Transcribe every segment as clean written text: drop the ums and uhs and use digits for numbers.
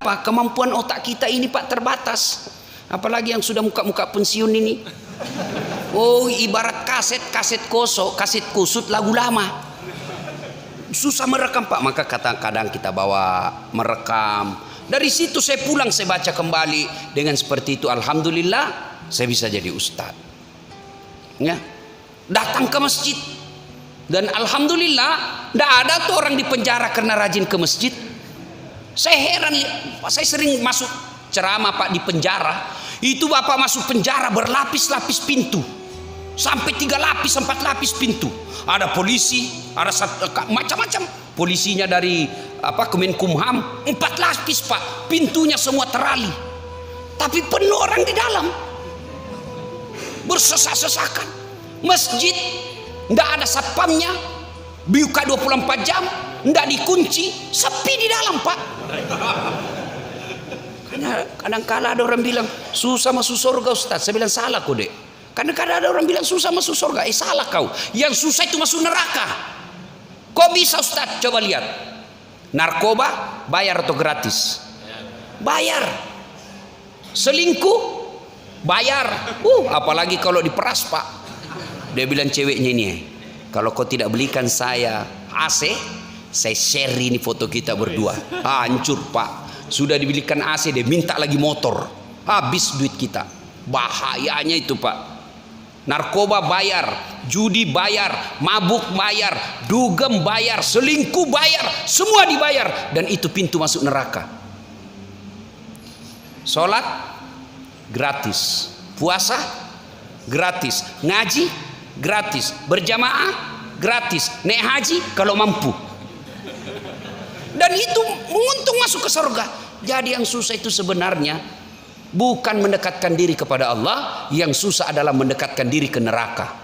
Kenapa? Kemampuan otak kita ini Pak terbatas. Apalagi yang sudah muka-muka pensiun ini. Oh, ibarat kaset kosong, kaset kusut lagu lama. Susah merekam Pak. Maka kadang-kadang kita bawa merekam. Dari situ saya pulang, saya baca kembali. Dengan seperti itu alhamdulillah saya bisa jadi ustadz. Ya. Datang ke masjid. Dan alhamdulillah tidak ada tuh orang di penjara karena rajin ke masjid. Saya heran, saya sering masuk ceramah Pak di penjara. Itu Bapak masuk penjara berlapis-lapis pintu, sampai 3 lapis 4 lapis pintu. Ada polisi, ada macam-macam. Polisinya dari Kemenkumham 4 lapis Pak, pintunya semua terali. Tapi penuh orang di dalam, bersesak-sesakan. Masjid tidak ada satpamnya, buka 24 jam, tidak dikunci, sepi di dalam Pak. Kadang-kadang ada orang bilang susah masuk surga Ustaz. Saya bilang salah kok dek. Kadang-kadang ada orang bilang susah masuk surga. Salah kau. Yang susah itu masuk neraka. Kok bisa Ustaz? Coba lihat. Narkoba bayar atau gratis? Bayar. Selingkuh bayar. Apalagi kalau diperas Pak. Dia bilang ceweknya ini, kalau kau tidak belikan saya AC, saya share ini foto kita berdua. Hancur Pak. Sudah dibelikan AC, dia minta lagi motor. Habis duit kita. Bahayanya itu Pak. Narkoba bayar, judi bayar, mabuk bayar, dugem bayar, selingkuh bayar, semua dibayar. Dan itu pintu masuk neraka. Sholat gratis, puasa gratis, ngaji gratis, berjamaah gratis, naik haji kalau mampu. Dan itu menguntung masuk ke surga. Jadi yang susah itu sebenarnya bukan mendekatkan diri kepada Allah, yang susah adalah mendekatkan diri ke neraka.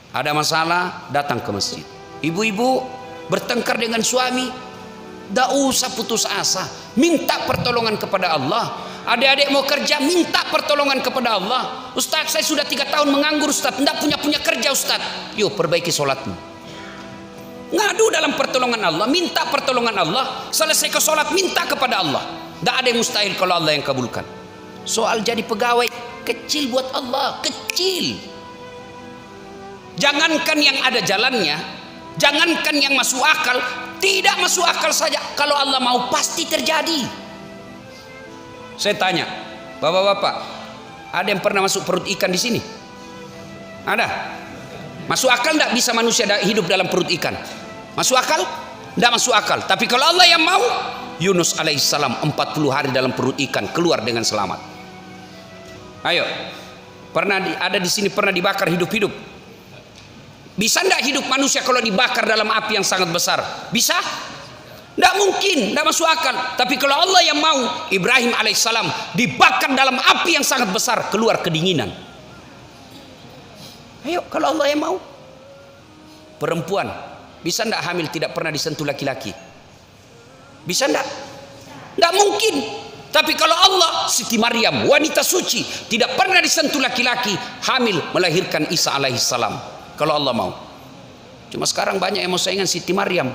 Ada masalah, datang ke masjid. Ibu-ibu bertengkar dengan suami, tidak usah putus asa, minta pertolongan kepada Allah. Adik-adik mau kerja, minta pertolongan kepada Allah. Ustaz, saya sudah 3 tahun menganggur Ustaz, tidak punya kerja Ustaz. Yuk perbaiki sholatmu. Ngadu dalam pertolongan Allah, minta pertolongan Allah. Selesai ke sholat, minta kepada Allah. Tidak ada yang mustahil kalau Allah yang kabulkan. Soal jadi pegawai kecil buat Allah, kecil. Jangankan yang ada jalannya, jangankan yang masuk akal, tidak masuk akal saja. Kalau Allah mau pasti terjadi. Saya tanya, bapak-bapak, ada yang pernah masuk perut ikan di sini? Ada? Masuk akal tidak bisa manusia hidup dalam perut ikan? Masuk akal? Tidak masuk akal. Tapi kalau Allah yang mau, Yunus alaihissalam 40 hari dalam perut ikan keluar dengan selamat. Ayo, ada di sini pernah dibakar hidup-hidup? Bisa tidak hidup manusia kalau dibakar dalam api yang sangat besar? Bisa? Tidak mungkin, tidak masuk akal. Tapi kalau Allah yang mau, Ibrahim alaihissalam dibakar dalam api yang sangat besar, keluar kedinginan. Ayo, kalau Allah yang mau. Perempuan bisa tidak hamil tidak pernah disentuh laki-laki? Bisa tidak? Tidak mungkin. Tapi kalau Allah, Siti Maryam, wanita suci, tidak pernah disentuh laki-laki, hamil melahirkan Isa alaihissalam. Kalau Allah mau. Cuma sekarang banyak yang mau saingan Siti Maryam.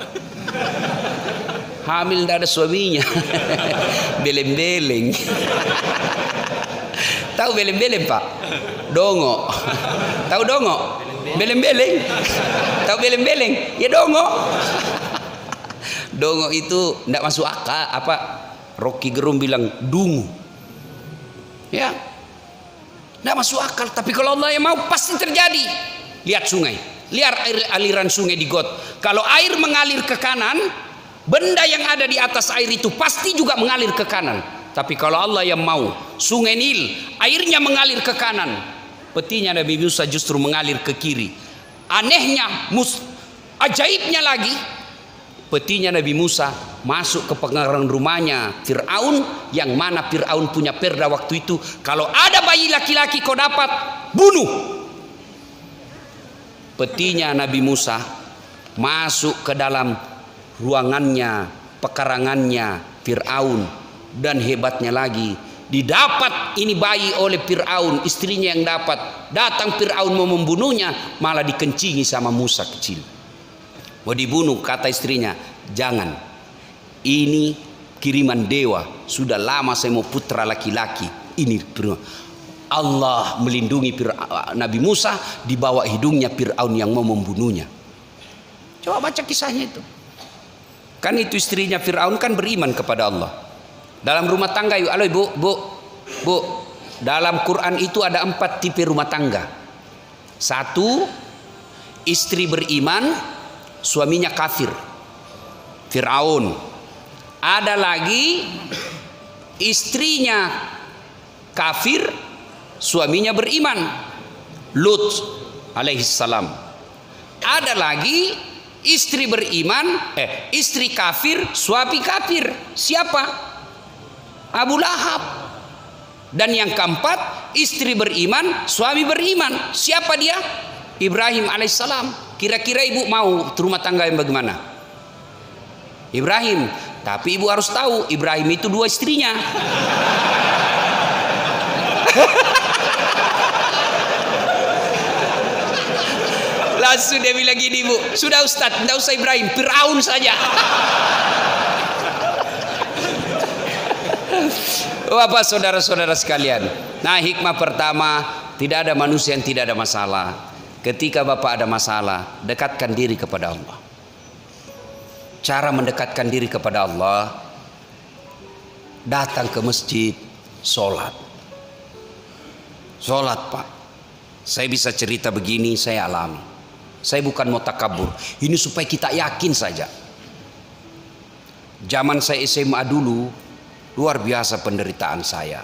Hamil tidak ada suaminya. Beleng-beleng. Tahu beleng-beleng Pak? Dongo. Tahu dongo? Beleng-beleng. Tahu beleng-beleng? Ya dongo. Dongo itu tidak masuk akal. Rocky Gerung bilang dungu. Ya, tidak masuk akal. Tapi kalau Allah yang mau pasti terjadi. Lihat sungai, lihat aliran sungai di got. Kalau air mengalir ke kanan, benda yang ada di atas air itu pasti juga mengalir ke kanan. Tapi kalau Allah yang mau, sungai Nil airnya mengalir ke kanan, petinya Nabi Musa justru mengalir ke kiri. Anehnya, ajaibnya lagi, petinya Nabi Musa masuk ke pengarang rumahnya Fir'aun, yang mana Fir'aun punya perda waktu itu, kalau ada bayi laki-laki kau dapat bunuh. Petinya Nabi Musa masuk ke dalam ruangannya, pekarangannya Fir'aun, dan hebatnya lagi didapat ini bayi oleh Fir'aun, istrinya yang dapat. Datang Fir'aun mau membunuhnya, malah dikencingi sama Musa kecil. Mau dibunuh, kata istrinya, jangan, ini kiriman dewa. Sudah lama saya mau putra laki-laki. Ini Allah melindungi Nabi Musa, di bawah hidungnya Fir'aun yang mau membunuhnya. Coba baca kisahnya itu. Kan itu istrinya Fir'aun kan beriman kepada Allah. Dalam rumah tangga yuk, halo bu, dalam Quran itu ada 4 tipe rumah tangga. 1, istri beriman, suaminya kafir, Fir'aun. Ada lagi istrinya kafir, suaminya beriman, Lut alaihissalam. Ada lagi istri beriman, istri kafir, suami kafir. Siapa? Abu Lahab. Dan yang keempat, istri beriman, suami beriman. Siapa dia? Ibrahim alaihissalam. Kira-kira ibu mau rumah tangga yang bagaimana? Ibrahim. Tapi ibu harus tahu, Ibrahim itu 2 istrinya. Langsung dia bilang gini, bu, sudah Ustadz, tidak usah Ibrahim, Fir'aun saja. Bapak saudara-saudara sekalian, nah hikmah pertama, tidak ada manusia yang tidak ada masalah. Ketika Bapak ada masalah, dekatkan diri kepada Allah. Cara mendekatkan diri kepada Allah, datang ke masjid, sholat. Sholat, Pak. Saya bisa cerita begini, saya alami. Saya bukan mau takabur, ini supaya kita yakin saja. Zaman saya SMA dulu, luar biasa penderitaan saya.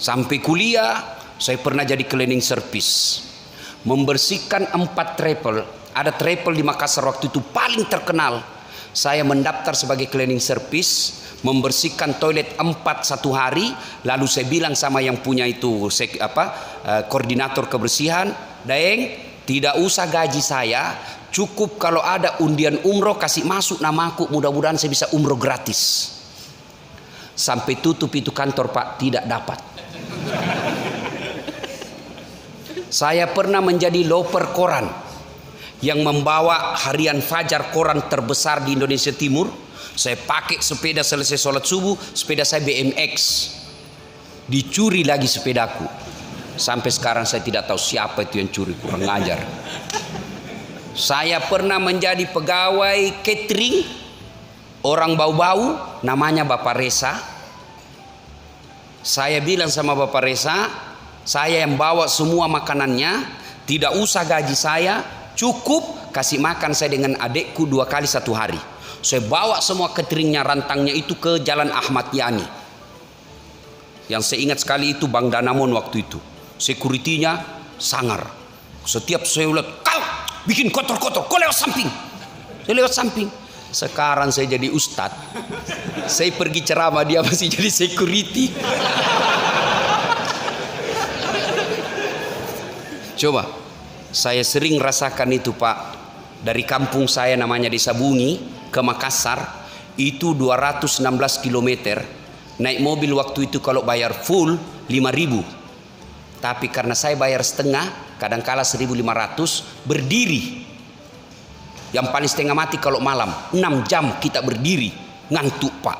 Sampai kuliah, saya pernah jadi cleaning service, membersihkan 4 travel. Ada travel di Makassar waktu itu paling terkenal. Saya mendaftar sebagai cleaning service, membersihkan toilet 4 1 hari. Lalu saya bilang sama yang punya itu koordinator kebersihan, Daeng, tidak usah gaji saya, cukup kalau ada undian umroh kasih masuk namaku, mudah-mudahan saya bisa umroh gratis. Sampai tutup itu kantor, Pak, tidak dapat. Saya pernah menjadi loper koran yang membawa harian Fajar, koran terbesar di Indonesia Timur. Saya pakai sepeda selesai sholat subuh, sepeda saya BMX. Dicuri lagi sepedaku. Sampai sekarang saya tidak tahu siapa itu yang curi, kurang ngajar. Saya pernah menjadi pegawai catering, orang bau-bau, namanya Bapak Reza. Saya bilang sama Bapak Reza, saya yang bawa semua makanannya, tidak usah gaji saya, cukup kasih makan saya dengan adekku 2 kali 1 hari. Saya bawa semua cateringnya, rantangnya itu ke Jalan Ahmad Yani. Yang saya ingat sekali itu Bang Danamon waktu itu. Security-nya sangar. Setiap saya lihat, kau bikin kotor-kotor, kau lewat samping. Saya lewat samping. Sekarang saya jadi ustadz, saya pergi ceramah, dia masih jadi security. Coba, saya sering rasakan itu, Pak. Dari kampung saya namanya Desa Bungi ke Makassar, itu 216 km. Naik mobil waktu itu kalau bayar full 5.000. Tapi karena saya bayar setengah, kadangkala 1.500, berdiri. Yang paling setengah mati kalau malam, 6 jam kita berdiri, ngantuk, Pak.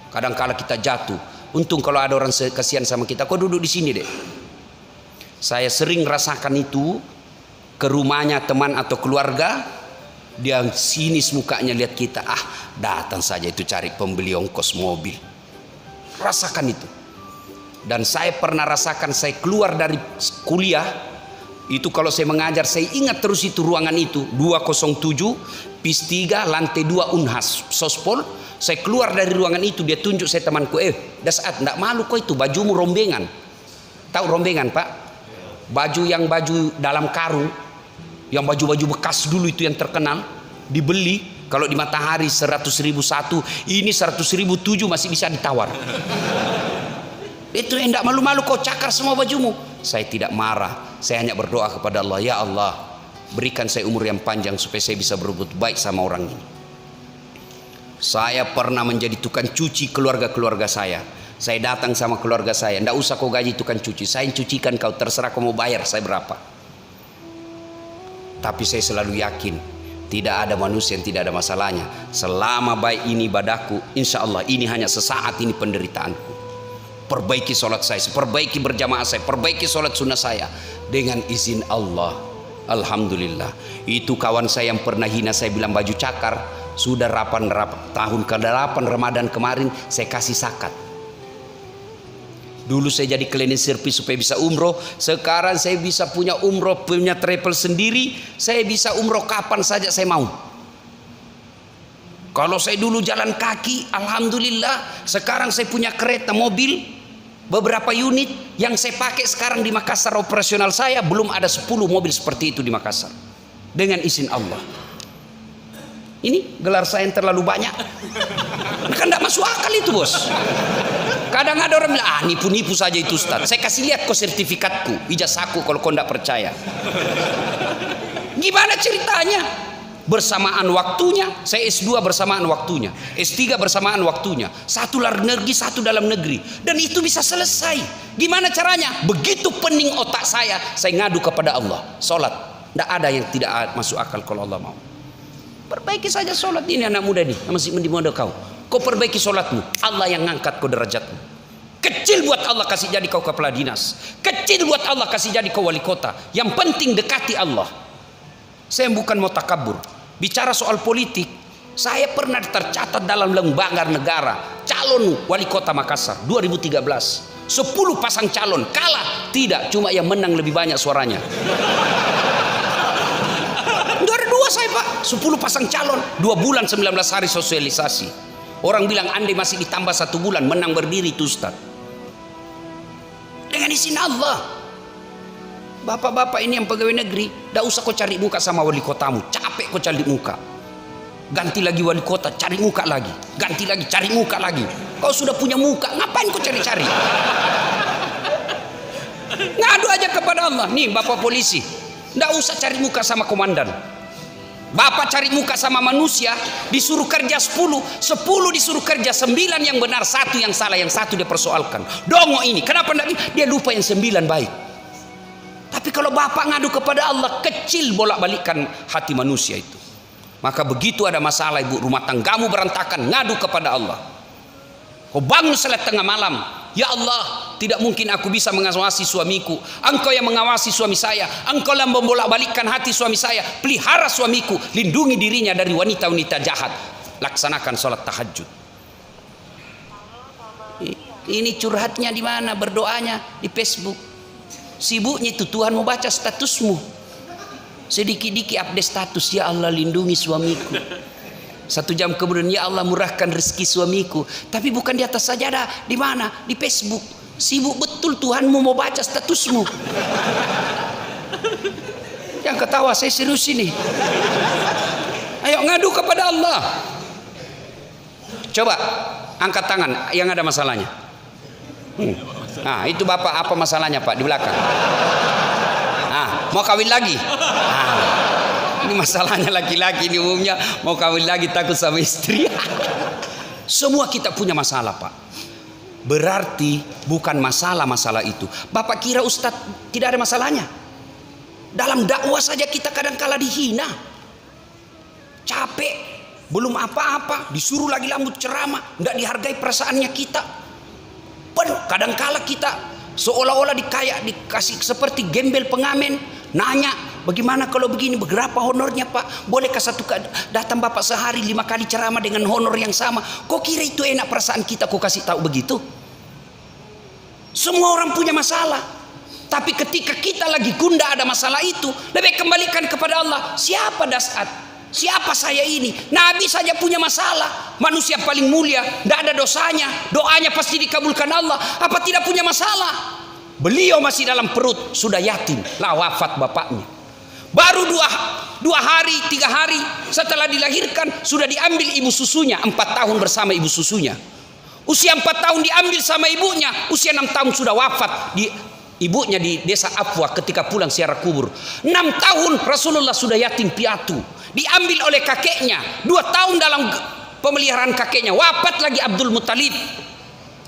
Kadangkala kita jatuh. Untung kalau ada orang kasihan sama kita, kau duduk di sini deh. Saya sering rasakan itu ke rumahnya teman atau keluarga, dia sinis mukanya lihat kita, datang saja itu cari pembeli ongkos mobil. Rasakan itu. Dan saya pernah rasakan, saya keluar dari kuliah itu, kalau saya mengajar saya ingat terus itu ruangan itu 207 PIS 3 lantai 2 Unhas Sospol. Saya keluar dari ruangan itu, dia tunjuk saya temanku, Dasat, enggak malu kok itu bajumu rombengan. Tahu rombengan, Pak? Baju dalam karung, yang baju-baju bekas dulu itu yang terkenal, dibeli kalau di Matahari 100.000 satu, ini 100.000 7 masih bisa ditawar. Itu enggak malu-malu kau cakar semua bajumu. Saya tidak marah, saya hanya berdoa kepada Allah, ya Allah, berikan saya umur yang panjang supaya saya bisa berbuat baik sama orang ini. Saya pernah menjadi tukang cuci keluarga-keluarga saya. Saya datang sama keluarga saya, enggak usah kau gaji tukang cuci, saya yang cucikan kau, terserah kau mau bayar saya berapa. Tapi saya selalu yakin, Tidak ada manusia yang tidak ada masalahnya. Selama baik ini ibadahku, insya Allah ini hanya sesaat ini penderitaanku. Perbaiki sholat saya, perbaiki berjamaah saya, perbaiki sholat sunnah saya dengan izin Allah. Alhamdulillah. Itu kawan saya yang pernah hina saya bilang baju cakar, sudah tahun ke-8 Ramadan kemarin saya kasih zakat. Dulu saya jadi cleaning service supaya bisa umroh. Sekarang saya bisa punya umroh, punya travel sendiri. Saya bisa umroh kapan saja saya mau. Kalau saya dulu jalan kaki, alhamdulillah. Sekarang saya punya kereta mobil, beberapa unit yang saya pakai sekarang di Makassar operasional saya. Belum ada 10 mobil seperti itu di Makassar. Dengan izin Allah. Ini gelar saya yang terlalu banyak. Kan tidak masuk akal itu, bos. Kadang ada orang bilang, nipu-nipu saja itu Ustaz. Saya kasih lihat kok sertifikatku, ijazahku kalau kau tidak percaya. Gimana ceritanya? Bersamaan waktunya, saya S2 bersamaan waktunya, S3 bersamaan waktunya, satu luar negeri, satu dalam negeri, dan itu bisa selesai. Gimana caranya? Begitu pening otak saya ngadu kepada Allah. Sholat, tidak ada yang tidak masuk akal kalau Allah mau. Perbaiki saja sholat ini anak muda ini, masih di muda kau. Kau perbaiki sholatmu, Allah yang ngangkat kau derajatmu. Kecil buat Allah kasih jadi kau kepala dinas, kecil buat Allah kasih jadi kau wali kota. Yang penting dekati Allah. Saya bukan mau takabur. Bicara soal politik, saya pernah tercatat dalam lembaga negara calon wali kota Makassar 2013. 10 pasang calon kalah, tidak, cuma yang menang lebih banyak suaranya. 2002 saya Pak, 10 pasang calon, 2 bulan 19 hari sosialisasi. Orang bilang andai masih ditambah 1 bulan menang berdiri itu Ustaz. Dengan izin Allah. Bapak-bapak ini yang pegawai negeri, tidak usah kau cari muka sama wali kotamu, capek kau cari muka. Ganti lagi wali kota, cari muka lagi. Ganti lagi, cari muka lagi. Kau sudah punya muka, ngapain kau cari-cari? Ngadu aja kepada Allah. Nih bapak polisi, tidak usah cari muka sama komandan. Bapak cari muka sama manusia, disuruh kerja 10 disuruh kerja 9 yang benar, 1 yang salah, yang 1 dia persoalkan. Dongo ini, kenapa enggak? Dia lupa yang 9 baik. Tapi kalau bapak ngadu kepada Allah, kecil bolak-balikan hati manusia itu. Maka begitu ada masalah ibu rumah tanggamu berantakan, ngadu kepada Allah. Kau bangun salat tengah malam, ya Allah, tidak mungkin aku bisa mengawasi suamiku. Engkau yang mengawasi suami saya, engkau yang membolak-balikkan hati suami saya. Pelihara suamiku, lindungi dirinya dari wanita-wanita jahat. Laksanakan sholat tahajud. Ini curhatnya di mana? Berdoanya di Facebook. Sibuknya itu Tuhan mau baca statusmu. Sedikit-dikit update status, ya Allah lindungi suamiku. 1 jam kemudian, ya Allah murahkan rezeki suamiku. Tapi bukan di atas sajadah, di mana? Di Facebook. Sibuk betul Tuhanmu mau baca statusmu. Yang ketawa saya serius ini. Ayo ngadu kepada Allah. Coba angkat tangan yang ada masalahnya. Nah itu bapak, apa masalahnya Pak di belakang? Mau kawin lagi? Ini masalahnya laki-laki ini umumnya mau kawin lagi takut sama istri. Semua kita punya masalah Pak. Berarti bukan masalah itu. Bapak kira Ustadz tidak ada masalahnya? Dalam dakwah saja kita kadang-kala dihina. Capek, belum apa-apa, disuruh lagi lambut ceramah, tidak dihargai perasaannya kita. Kadang-kala kita seolah-olah dikasih seperti gembel pengamen, nanya bagaimana kalau begini, berapa honornya Pak? Bolehkah datang Bapak sehari 5 kali ceramah dengan honor yang sama? Kok kira itu enak perasaan kita? Kok kasih tahu begitu? Semua orang punya masalah, tapi ketika kita lagi gundah ada masalah itu, lebih kembalikan kepada Allah. Siapa Dasat? Siapa saya ini? Nabi saja punya masalah. Manusia paling mulia, tidak ada dosanya, doanya pasti dikabulkan Allah. Apa tidak punya masalah? Beliau masih dalam perut, sudah yatim, lah wafat bapaknya. Baru 2 hari 3 hari setelah dilahirkan sudah diambil ibu susunya. 4 tahun bersama ibu susunya. Usia 4 tahun diambil sama ibunya, usia 6 tahun sudah wafat ibunya di desa Afwa ketika pulang ziarah kubur. 6 tahun Rasulullah sudah yatim piatu, diambil oleh kakeknya. 2 tahun dalam pemeliharaan kakeknya, wafat lagi Abdul Muttalib,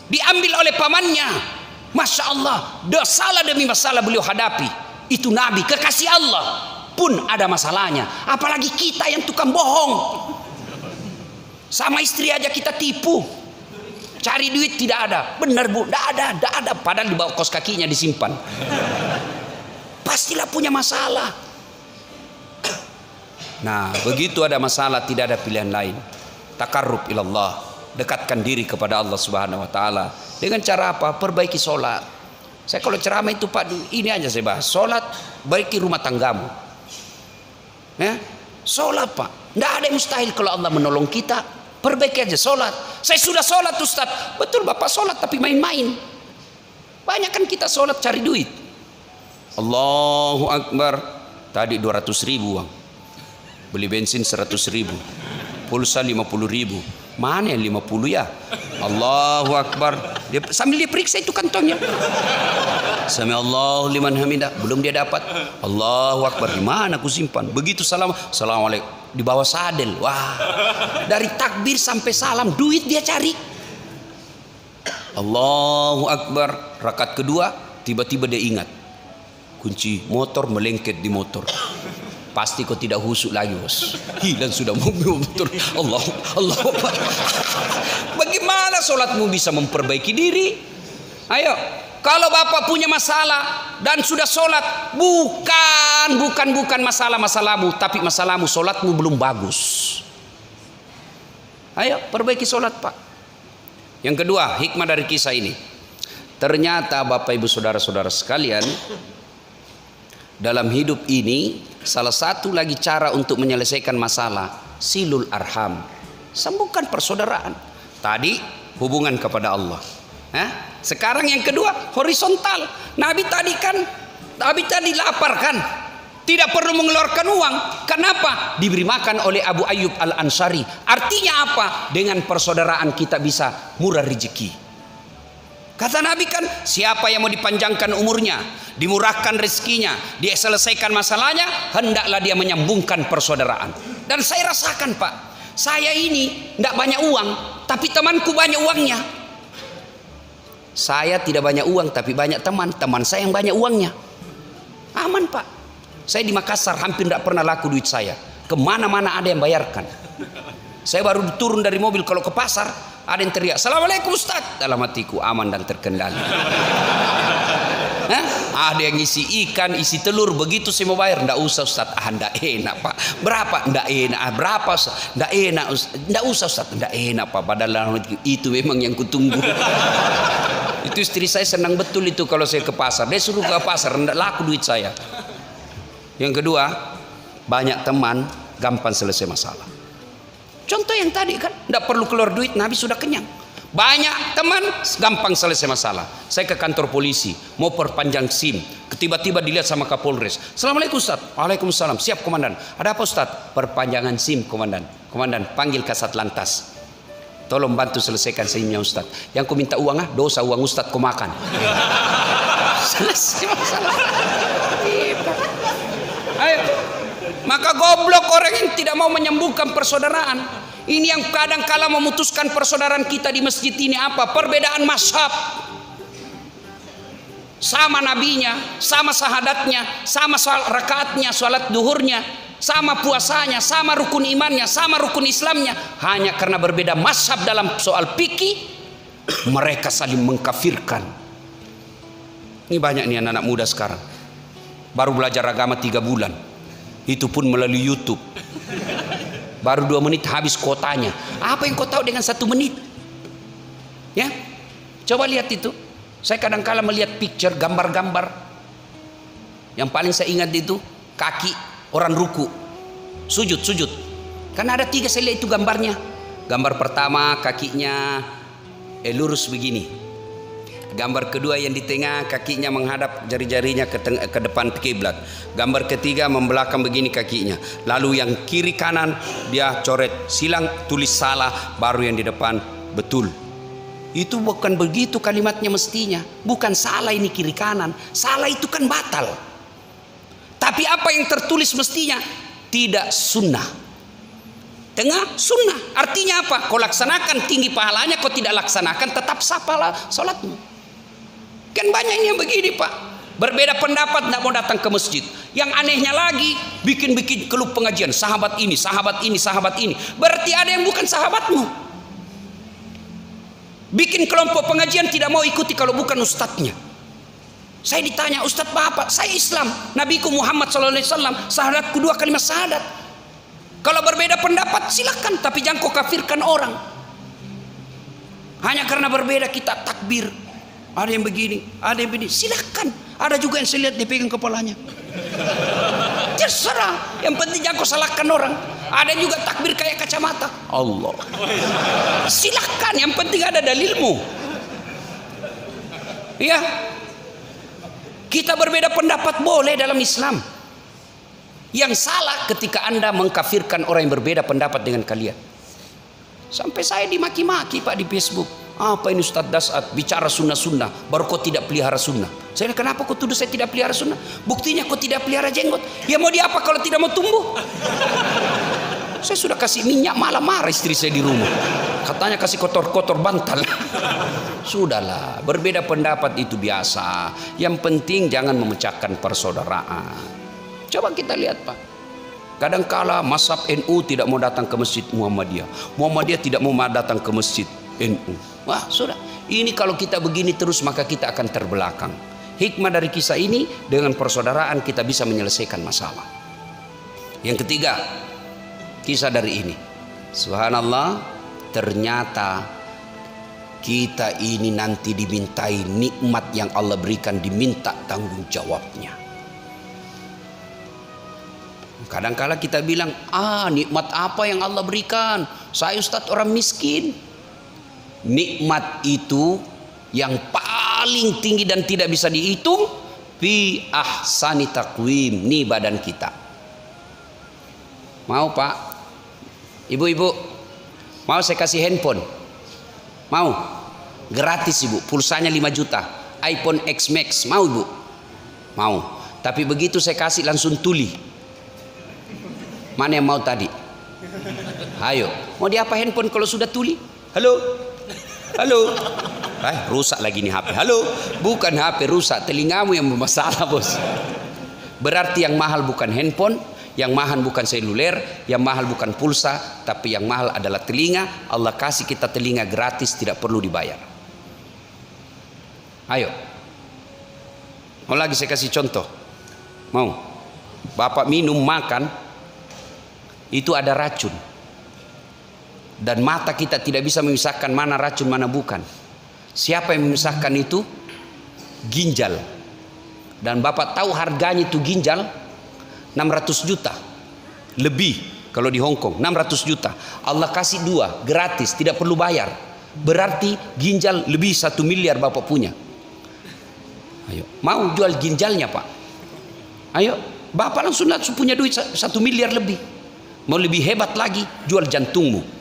diambil oleh pamannya. Masya Allah, masalah demi masalah beliau hadapi. Itu Nabi, kekasih Allah. pun ada masalahnya. Apalagi kita yang tukang bohong. Sama istri aja kita tipu. Cari duit tidak ada. Benar bu, tidak ada. Padahal di bawah kos kakinya disimpan. Pastilah punya masalah. Nah, begitu ada masalah tidak ada pilihan lain. Takarrub ilallah, dekatkan diri kepada Allah Subhanahu wa taala. Dengan cara apa? Perbaiki sholat. Saya kalau ceramah itu Pak, ini aja saya bahas. Sholat, baiki rumah tanggamu. Ya, sholat Pak. Tidak ada yang mustahil kalau Allah menolong kita. Perbaiki aja sholat. Saya sudah sholat Ustaz. Betul Bapak sholat tapi main-main. Banyak kan kita sholat cari duit. Allahu Akbar. Tadi 200.000 uang. Beli bensin 100.000. Pulsa 50.000. Mana yang 50 ya? Allahu Akbar. Sambil dia periksa itu kantongnya. Sami Allahu liman hamidah. Belum dia dapat. Allahu Akbar. Di mana aku simpan? Begitu salam. Assalamualaikum. Di bawah sadel. Wah. Dari takbir sampai salam duit dia cari. Allahu Akbar. Rakaat kedua tiba-tiba dia ingat. Kunci motor melengket di motor. Pasti kau tidak husuk lagi bos. Hilang sudah motor. Allah. Bagaimana sholatmu bisa memperbaiki diri? Ayo. Kalau bapak punya masalah dan sudah sholat, bukan masalahmu, tapi masalahmu sholatmu belum bagus. Ayo perbaiki sholat pak. Yang kedua, hikmah dari kisah ini. Ternyata bapak ibu saudara-saudara sekalian, dalam hidup ini salah satu lagi cara untuk menyelesaikan masalah silul arham, sambungkan persaudaraan. Tadi hubungan kepada Allah. Sekarang yang kedua horizontal. Nabi tadi lapar kan, tidak perlu mengeluarkan uang. Kenapa? Diberi makan oleh Abu Ayyub Al-Ansari. Artinya apa? Dengan persaudaraan kita bisa murah rezeki. Kata Nabi kan, siapa yang mau dipanjangkan umurnya, dimurahkan rezekinya, dia selesaikan masalahnya, hendaklah dia menyambungkan persaudaraan. Dan saya rasakan pak, saya ini tidak banyak uang, tapi temanku banyak uangnya. Saya tidak banyak uang, tapi banyak teman saya yang banyak uangnya. Aman pak. Saya di Makassar hampir tidak pernah laku duit saya. Kemana-mana ada yang bayarkan. Saya baru turun dari mobil, kalau ke pasar ada yang teriak, Assalamualaikum Ustaz. Dalam hatiku aman dan terkendali. Ada yang isi ikan, isi telur. Begitu saya mau bayar, ndak usah Ustaz. Ndak enak pak. Berapa? Ndak enak. Berapa Ustaz? Ndak enak. Ndak usah Ustaz. Ndak enak pak. Padahal itu memang yang kutunggu. Itu istri saya senang betul itu kalau saya ke pasar. Dia suruh ke pasar, ndak laku duit saya. Yang kedua, banyak teman, gampang selesai masalah. Contoh yang tadi kan, tidak perlu keluar duit, Nabi sudah kenyang. Banyak teman, gampang selesai masalah. Saya ke kantor polisi, mau perpanjang SIM. Tiba-tiba dilihat sama Kapolres. Assalamualaikum Ustaz. Waalaikumsalam. Siap komandan. Ada apa Ustaz? Perpanjangan SIM komandan. Komandan panggil Kasat Lantas. Tolong bantu selesaikan SIM-nya Ustaz. Yang ku minta uang dosa uang Ustaz ku makan. Selesai masalah. Ayo. Maka goblok orang yang tidak mau menyambungkan persaudaraan. Ini yang kadang kala memutuskan persaudaraan kita di masjid ini apa? Perbedaan mazhab. Sama nabinya, sama sahadatnya, sama rakaatnya, salat duhurnya, sama puasanya, sama rukun imannya, sama rukun Islamnya. Hanya karena berbeda mazhab dalam soal fikih, mereka saling mengkafirkan. Ini banyak nih anak-anak muda sekarang. Baru belajar agama 3 bulan. Itu pun melalui YouTube. Baru 2 menit habis kotanya. Apa yang kau tahu dengan 1 menit? Ya, coba lihat itu. Saya kadang-kala melihat picture, gambar-gambar. Yang paling saya ingat itu kaki orang ruku, sujud. Karena ada 3 saya lihat itu gambarnya. Gambar pertama kakinya lurus begini. Gambar kedua yang di tengah kakinya menghadap jari-jarinya ke depan kiblat. Gambar ketiga membelakang begini kakinya. Lalu yang kiri kanan dia coret silang, tulis salah, baru yang di depan betul. Itu bukan begitu kalimatnya mestinya. Bukan salah ini kiri kanan. Salah itu kan batal. Tapi apa yang tertulis mestinya tidak sunnah. Tengah sunnah. Artinya apa? Kau laksanakan tinggi pahalanya, kau tidak laksanakan tetap sah pahala salatmu. Kan banyak yang begini pak, berbeda pendapat tidak mau datang ke masjid. Yang anehnya lagi, bikin-bikin klub pengajian, sahabat ini, sahabat ini, sahabat ini. Berarti ada yang bukan sahabatmu. Bikin kelompok pengajian tidak mau ikuti kalau bukan ustadznya. Saya ditanya, Ustadz Bapak, saya Islam, Nabiku Muhammad SAW, syahadatku 2 kalimat syahadat. Kalau berbeda pendapat silakan, tapi jangan kau kafirkan orang. Hanya karena berbeda kita takbir. Ada yang begini, ada yang begini, silakan. Ada juga yang saya lihat dia pegang kepalanya. Terserah, yang penting jangan kau salahkan orang. Ada juga takbir kayak kacamata. Allah. Silakan, yang penting ada dalilmu. Ya. Kita berbeda pendapat boleh dalam Islam. Yang salah ketika Anda mengkafirkan orang yang berbeda pendapat dengan kalian. Sampai saya dimaki-maki Pak di Facebook. Apa ini Ustadz Dasat bicara sunnah-sunnah, baru kau tidak pelihara sunnah. Saya bilang, kenapa kau tuduh saya tidak pelihara sunnah? Buktinya kau tidak pelihara jenggot. Ya mau diapa kalau tidak mau tumbuh? Saya sudah kasih minyak, malah marah istri saya di rumah. Katanya kasih kotor-kotor bantal. Sudahlah, berbeda pendapat itu biasa. Yang penting jangan memecahkan persaudaraan. Coba kita lihat Pak. Kadangkala mazhab NU tidak mau datang ke masjid Muhammadiyah. Muhammadiyah tidak mau datang ke masjid NU. Wah sudah. Ini kalau kita begini terus maka kita akan terbelakang. Hikmah dari kisah ini, dengan persaudaraan kita bisa menyelesaikan masalah. Yang ketiga, kisah dari ini. Subhanallah, ternyata kita ini nanti dimintai nikmat yang Allah berikan, diminta tanggung jawabnya. Kadang-kala kita bilang, nikmat apa yang Allah berikan? Saya Ustadz orang miskin. Nikmat itu yang paling tinggi dan tidak bisa dihitung, fi ahsani taqwim, nih badan kita. Mau Pak? Ibu-ibu, mau saya kasih handphone? Mau? Gratis Ibu, pulsanya 5 juta, iPhone X Max, mau Ibu? Mau. Tapi begitu saya kasih langsung tuli. Mana yang mau tadi? Ayo, mau diapa handphone kalau sudah tuli? Halo? Halo? Rusak lagi nih HP. Halo? Bukan HP rusak, telingamu yang bermasalah bos. Berarti yang mahal bukan handphone, yang mahal bukan seluler, yang mahal bukan pulsa, tapi yang mahal adalah telinga. Allah kasih kita telinga gratis, tidak perlu dibayar. Ayo. Mau lagi saya kasih contoh? Mau? Bapak minum, makan, itu ada racun. Dan mata kita tidak bisa memisahkan mana racun, mana bukan. Siapa yang memisahkan itu? Ginjal. Dan Bapak tahu harganya itu ginjal 600 juta lebih kalau di Hong Kong, 600 juta. Allah kasih 2 gratis, tidak perlu bayar. Berarti ginjal lebih 1 miliar Bapak punya. Ayo, mau jual ginjalnya Pak? Ayo, Bapak langsung punya duit 1 miliar lebih. Mau lebih hebat lagi, jual jantungmu.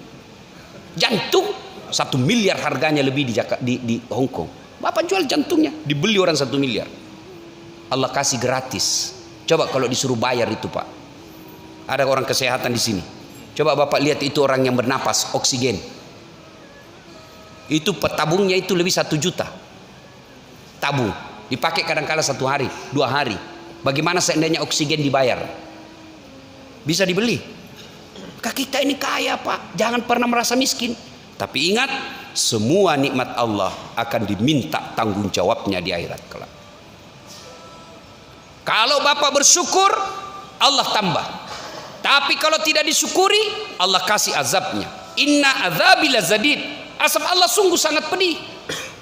Jantung 1 miliar harganya lebih di Hong Kong. Bapak jual jantungnya, dibeli orang 1 miliar. Allah kasih gratis. Coba kalau disuruh bayar itu Pak. Ada orang kesehatan di sini. Coba Bapak lihat itu orang yang bernapas oksigen. Itu tabungnya itu lebih 1 juta. Tabung dipakai kadang-kala 1 hari, 2 hari. Bagaimana seandainya oksigen dibayar? Bisa dibeli. Kita ini kaya Pak, jangan pernah merasa miskin. Tapi ingat, semua nikmat Allah akan diminta tanggung jawabnya di akhirat kelak. Kalau Bapak bersyukur, Allah tambah. Tapi kalau tidak disyukuri, Allah kasih azabnya. Inna azabi lazadid. Azab Allah sungguh sangat pedih.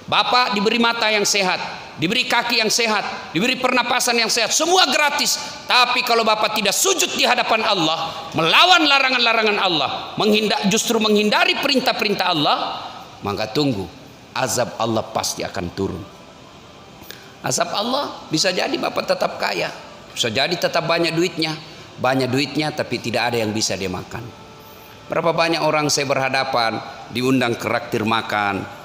Bapak diberi mata yang sehat, diberi kaki yang sehat, diberi pernapasan yang sehat, semua gratis. Tapi kalau Bapak tidak sujud di hadapan Allah, melawan larangan-larangan Allah, justru menghindari perintah-perintah Allah, maka tunggu, azab Allah pasti akan turun. Azab Allah bisa jadi Bapak tetap kaya, bisa jadi tetap banyak duitnya tapi tidak ada yang bisa dia makan. Berapa banyak orang saya berhadapan diundang ke traktir makan.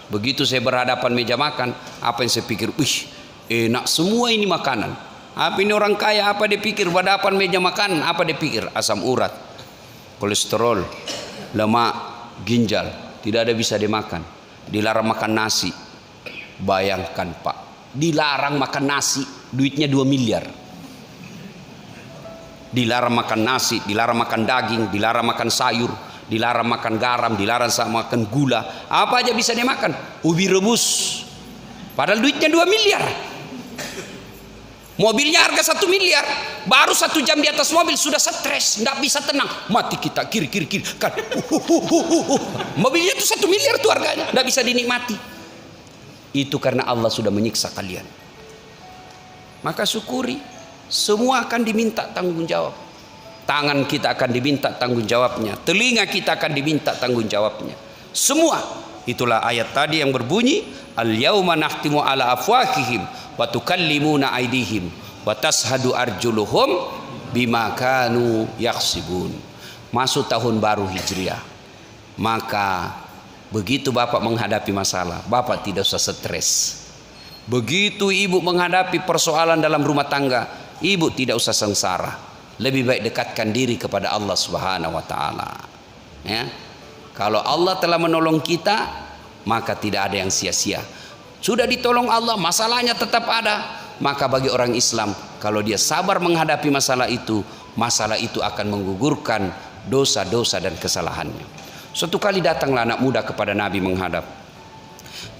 Begitu saya berhadapan meja makan, apa yang saya pikir? Enak semua ini makanan. Apa ini orang kaya? Apa dia pikir? Berhadapan meja makan, apa dia pikir? Asam urat, kolesterol, lemak, ginjal, tidak ada bisa dia makan. Dilarang makan nasi. Bayangkan Pak, dilarang makan nasi, duitnya 2 miliar. Dilarang makan nasi, dilarang makan daging, dilarang makan sayur, dilarang makan garam, dilarang makan gula. Apa aja bisa dia makan. Ubi rebus. Padahal duitnya 2 miliar. Mobilnya harga 1 miliar. Baru 1 jam di atas mobil sudah stres, nggak bisa tenang. Mati kita kiri kan. Mobilnya itu 1 miliar tuh harganya, nggak bisa dinikmati. Itu karena Allah sudah menyiksa kalian. Maka syukuri. Semua akan diminta tanggung jawab. Tangan kita akan diminta tanggung jawabnya. Telinga kita akan diminta tanggung jawabnya. Semua. Itulah ayat tadi yang berbunyi, al-yauma nahtimu ala afwahihim wa tukallimuna aydihim wa tashhadu arjuluhum bima kanu yaksibun. Masuk tahun baru Hijriah. Maka begitu Bapak menghadapi masalah, Bapak tidak usah stres. Begitu ibu menghadapi persoalan dalam rumah tangga, ibu tidak usah sengsara. Lebih baik dekatkan diri kepada Allah Subhanahu wa taala. Ya. Kalau Allah telah menolong kita, maka tidak ada yang sia-sia. Sudah ditolong Allah, masalahnya tetap ada. Maka bagi orang Islam, kalau dia sabar menghadapi masalah itu akan menggugurkan dosa-dosa dan kesalahannya. Suatu kali datanglah anak muda kepada Nabi menghadap.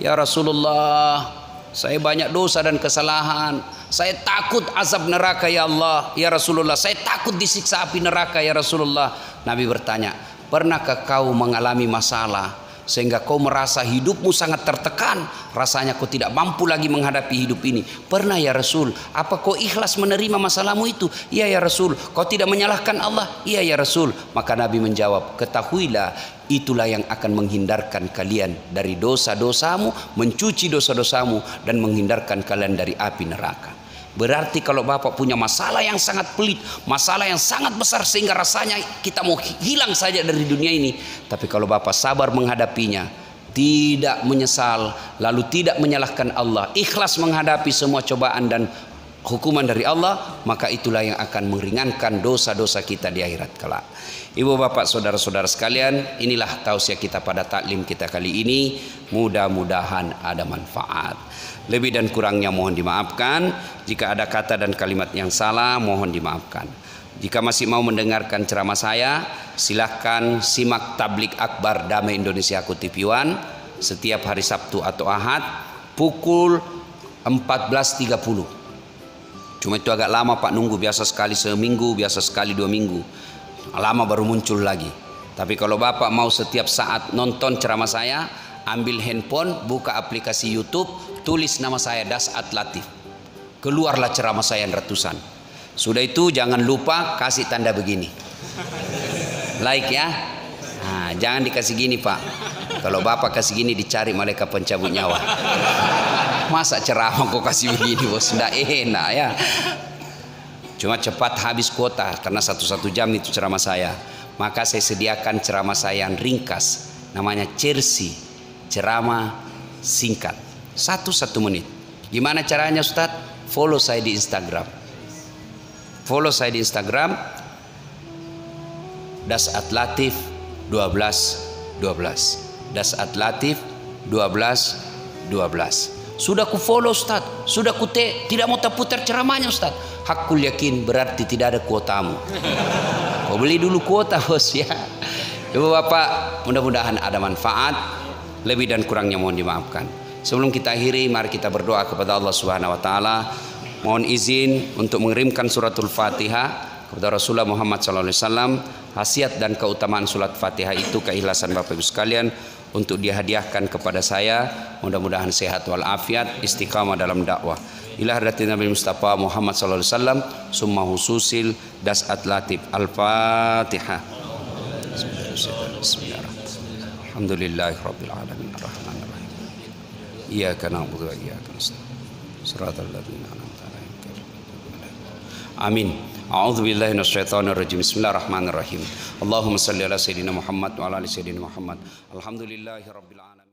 Ya Rasulullah, saya banyak dosa dan kesalahan. Saya takut azab neraka ya Allah. Ya Rasulullah, saya takut disiksa api neraka ya Rasulullah. Nabi bertanya, pernahkah kau mengalami masalah sehingga kau merasa hidupmu sangat tertekan, rasanya kau tidak mampu lagi menghadapi hidup ini? Pernah ya Rasul. Apa kau ikhlas menerima masalahmu itu? Iya ya Rasul. Kau tidak menyalahkan Allah? Iya ya Rasul. Maka Nabi menjawab, ketahuilah, itulah yang akan menghindarkan kalian dari dosa-dosamu, mencuci dosa-dosamu, dan menghindarkan kalian dari api neraka. Berarti kalau Bapak punya masalah yang sangat pelit, masalah yang sangat besar sehingga rasanya kita mau hilang saja dari dunia ini, tapi kalau Bapak sabar menghadapinya, tidak menyesal, lalu tidak menyalahkan Allah, ikhlas menghadapi semua cobaan dan hukuman dari Allah, maka itulah yang akan meringankan dosa-dosa kita di akhirat kelak. Ibu bapak saudara-saudara sekalian, inilah tausiah kita pada taklim kita kali ini. Mudah-mudahan ada manfaat. Lebih dan kurangnya mohon dimaafkan. Jika ada kata dan kalimat yang salah, mohon dimaafkan. Jika masih mau mendengarkan ceramah saya, silahkan simak tablik akbar Damai Indonesia Aku TV One setiap hari Sabtu atau Ahad pukul 14.30. Cuma itu agak lama Pak nunggu, biasa sekali seminggu, biasa sekali 2 minggu. Lama baru muncul lagi. Tapi kalau Bapak mau setiap saat nonton ceramah saya, ambil handphone, buka aplikasi YouTube, tulis nama saya Das'at Latif. Keluarlah ceramah saya yang ratusan. Sudah itu jangan lupa kasih tanda begini. Like ya. Nah, jangan dikasih gini Pak. Kalau Bapak kasih gini dicari malaikat pencabut nyawa. Masa ceramah kok kasih begini bos? Nggak enak ya. Cuma cepat habis kuota karena 1 jam itu ceramah saya. Maka saya sediakan ceramah saya yang ringkas. Namanya Cersi, ceramah singkat. 1 menit. Gimana caranya Ustadz? Follow saya di Instagram. Follow saya di Instagram. Das'at Latif 12. Das'at Latif 12. Sudah ku follow Ustaz, sudah ku tidak mau terputar ceramahnya Ustaz. Hakul yakin berarti tidak ada kuotamu. Kau beli dulu kuota bos ya. Ibu bapak, mudah-mudahan ada manfaat. Lebih dan kurangnya mohon dimaafkan. Sebelum kita akhiri, mari kita berdoa kepada Allah Subhanahu wa taala. Mohon izin untuk mengirimkan suratul Fatihah kepada Rasulullah Muhammad SAW. Khasiat dan keutamaan surat Fatihah itu keikhlasan Bapak Ibu sekalian untuk dihadiahkan kepada saya. Mudah-mudahan sehat walafiat, istiqamah dalam dakwah. Ila hadratin Nabi Mustafa Muhammad SAW. Summa hususil Das'at Latif. Al-Fatihah. Bismillahirrahmanirrahim. Alhamdulillahirabbil alamin arrahmanir rahim. Iyyaka na'budu wa iyyaka nasta'in. Shiratal ladzina an'amta 'alaihim. Amin. A'udzu billahi minasyaitonir rajim. Bismillahirrahmanirrahim. Allahumma shalli ala sayidina Muhammad wa ala ali sayidina Muhammad. Alhamdulillahirabbil alamin.